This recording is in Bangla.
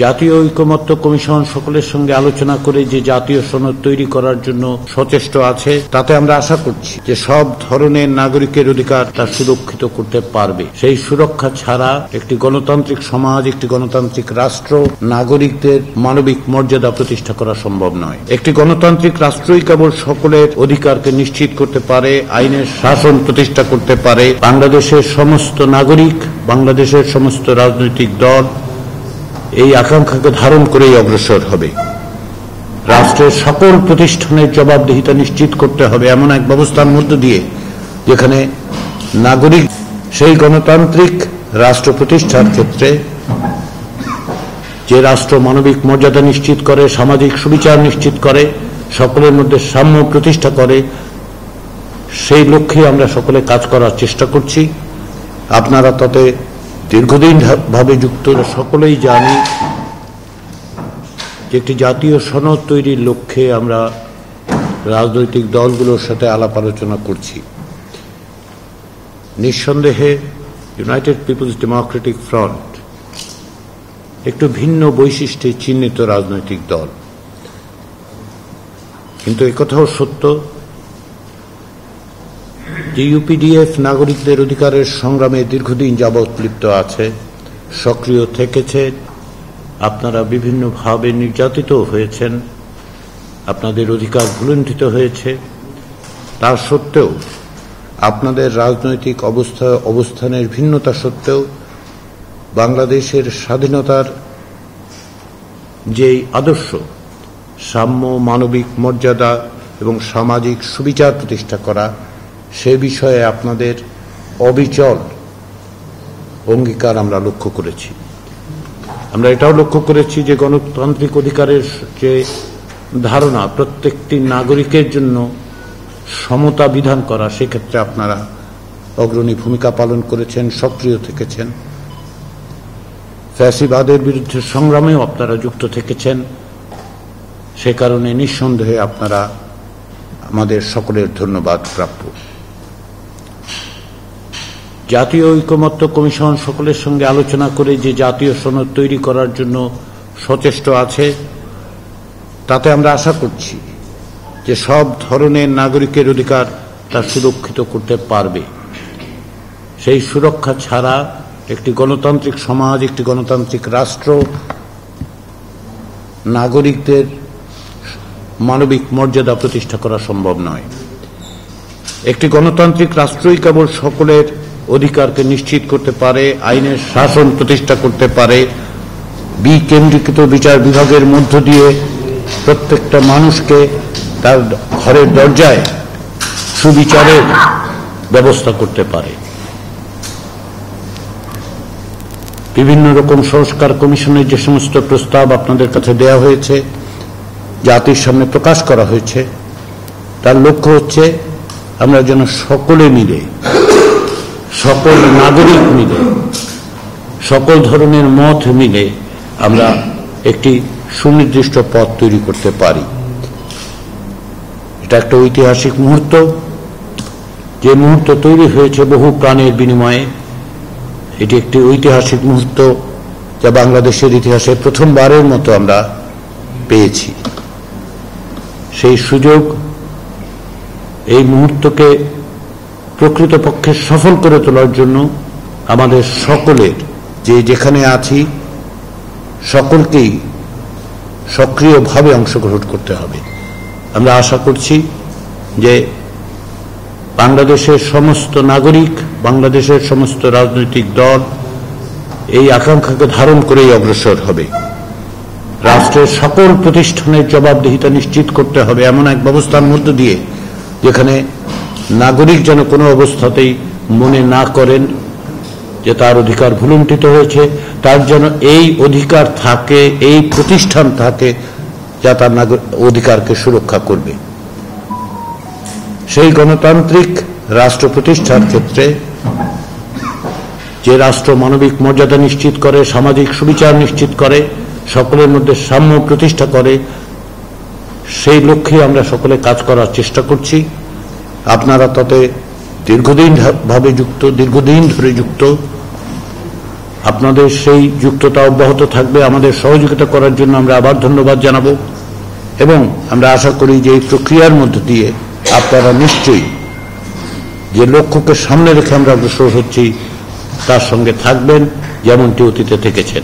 জাতীয় ঐকমত্য কমিশন সকলের সঙ্গে আলোচনা করে যে জাতীয় সনদ তৈরি করার জন্য সচেষ্ট আছে, তাতে আমরা আশা করছি যে সব ধরনের নাগরিকের অধিকার তা সুরক্ষিত করতে পারবে। সেই সুরক্ষা ছাড়া একটি গণতান্ত্রিক সমাজ, একটি গণতান্ত্রিক রাষ্ট্র নাগরিকদের মানবিক মর্যাদা প্রতিষ্ঠা করা সম্ভব নয়। একটি গণতান্ত্রিক রাষ্ট্রই কেবল সকলের অধিকারকে নিশ্চিত করতে পারে, আইনের শাসন প্রতিষ্ঠা করতে পারে। বাংলাদেশের সমস্ত নাগরিক, বাংলাদেশের সমস্ত রাজনৈতিক দল এই আকাঙ্ক্ষাকে ধারণ করেই অগ্রসর হবে। রাষ্ট্রের সকল প্রতিষ্ঠানের জবাবদিহিতা নিশ্চিত করতে হবে এমন এক ব্যবস্থার মধ্য দিয়ে যেখানে নাগরিক সেই গণতান্ত্রিক রাষ্ট্র প্রতিষ্ঠার ক্ষেত্রে যে রাষ্ট্র মানবিক মর্যাদা নিশ্চিত করে, সামাজিক সুবিচার নিশ্চিত করে, সকলের মধ্যে সাম্য প্রতিষ্ঠা করে, সেই লক্ষ্যে আমরা সকলে কাজ করার চেষ্টা করছি। আপনারা তাতে দীর্ঘদিন ভাবে যুক্ত, সকলেই জানি যে একটি জাতীয় সনদ তৈরির লক্ষ্যে আমরা রাজনৈতিক দলগুলোর সাথে আলাপ আলোচনা করছি। নিঃসন্দেহে ইউনাইটেড পিপলস ডেমোক্রেটিক ফ্রন্ট একটু ভিন্ন বৈশিষ্ট্যে চিহ্নিত রাজনৈতিক দল, কিন্তু একথাও সত্য যে ইউপিডিএফ নাগরিকদের অধিকারের সংগ্রামে দীর্ঘদিন যাবৎ লিপ্ত আছে, সক্রিয় থেকেছে। আপনারা বিভিন্নভাবে নির্যাতিত হয়েছেন, আপনাদের অধিকার ভুলুণ্ঠিত হয়েছে। তা সত্ত্বেও আপনাদের রাজনৈতিক অবস্থানের ভিন্নতা সত্ত্বেও বাংলাদেশের স্বাধীনতার যে আদর্শ, সাম্য, মানবিক মর্যাদা এবং সামাজিক সুবিচার প্রতিষ্ঠা করা, সে বিষয়ে আপনাদের অবিচল অঙ্গীকার আমরা লক্ষ্য করেছি। আমরা এটাও লক্ষ্য করেছি যে গণতান্ত্রিক অধিকারের যে ধারণা, প্রত্যেকটি নাগরিকের জন্য সমতা বিধান করা, সেক্ষেত্রে আপনারা অগ্রণী ভূমিকা পালন করেছেন, সক্রিয় থেকেছেন। ফ্যাসিবাদের বিরুদ্ধে সংগ্রামেও আপনারা যুক্ত থেকেছেন। সে কারণে নিঃসন্দেহে আপনারা আমাদের সকলের ধন্যবাদ প্রাপ্য। জাতীয় ঐকমত্য কমিশন সকলের সঙ্গে আলোচনা করে যে জাতীয় সনদ তৈরি করার জন্য সচেষ্ট আছে, তাতে আমরা আশা করছি যে সব ধরনের নাগরিকের অধিকার তা সুরক্ষিত করতে পারবে। সেই সুরক্ষা ছাড়া একটি গণতান্ত্রিক সমাজ, একটি গণতান্ত্রিক রাষ্ট্র নাগরিকদের মানবিক মর্যাদা প্রতিষ্ঠা করা সম্ভব নয়। একটি গণতান্ত্রিক রাষ্ট্রই কেবল সকলের অধিকারকে নিশ্চিত করতে পারে, আইনের শাসন প্রতিষ্ঠা করতে পারে, বিকেন্দ্রীকৃত বিচার বিভাগের মধ্য দিয়ে প্রত্যেকটা মানুষকে তার ঘরের দরজায় সুবিচারের ব্যবস্থা করতে পারে। বিভিন্ন রকম সংস্কার কমিশনের যে সমস্ত প্রস্তাব আপনাদের কাছে দেওয়া হয়েছে, জাতির সামনে প্রকাশ করা হয়েছে, তার লক্ষ্য হচ্ছে আমরা যেন সকলে মিলে, সকল নাগরিক মিলে, সকল ধরনের মত মিলে আমরা একটি সুনির্দিষ্ট পথ তৈরি করতে পারি। এটা একটা ঐতিহাসিক মুহূর্ত, যে মুহূর্ত তৈরি হয়েছে বহু প্রাণের বিনিময়ে। এটি একটি ঐতিহাসিক মুহূর্ত যা বাংলাদেশের ইতিহাসে প্রথমবারের মতো আমরা পেয়েছি। সেই সুযোগ, এই মুহূর্তকে প্রকৃতপক্ষে সফল করে তোলার জন্য আমাদের সকলের, যে যেখানে আছি সকলকেই সক্রিয়ভাবে অংশগ্রহণ করতে হবে। আমরা আশা করছি যে বাংলাদেশের সমস্ত নাগরিক, বাংলাদেশের সমস্ত রাজনৈতিক দল এই আকাঙ্ক্ষাকে ধারণ করেই অগ্রসর হবে। রাষ্ট্রের সকল প্রতিষ্ঠানের জবাবদিহিতা নিশ্চিত করতে হবে এমন এক ব্যবস্থার মধ্য দিয়ে যেখানে নাগরিক যেন কোনো অবস্থাতেই মনে না করেন যে তার অধিকার ভুলুণ্ঠিত হয়েছে, তার যেন এই অধিকার থাকে, এই প্রতিষ্ঠান থাকে যা তার অধিকারকে সুরক্ষা করবে। সেই গণতান্ত্রিক রাষ্ট্র প্রতিষ্ঠার ক্ষেত্রে যে রাষ্ট্র মানবিক মর্যাদা নিশ্চিত করে, সামাজিক সুবিচার নিশ্চিত করে, সকলের মধ্যে সাম্য প্রতিষ্ঠা করে, সেই লক্ষ্যে আমরা সকলে কাজ করার চেষ্টা করছি। আপনারা তাতে দীর্ঘদিন ভাবে যুক্ত, দীর্ঘদিন ধরে যুক্ত। আপনাদের সেই যুক্ততা অব্যাহত থাকবে। আমাদের সহযোগিতা করার জন্য আমরা আবার ধন্যবাদ জানাবো এবং আমরা আশা করি যে এই প্রক্রিয়ার মধ্য দিয়ে আপনারা নিশ্চয়ই যে লক্ষ্যকে সামনে রেখে আমরা অগ্রসর হচ্ছি তার সঙ্গে থাকবেন, যেমনটি অতীতে থেকেছেন।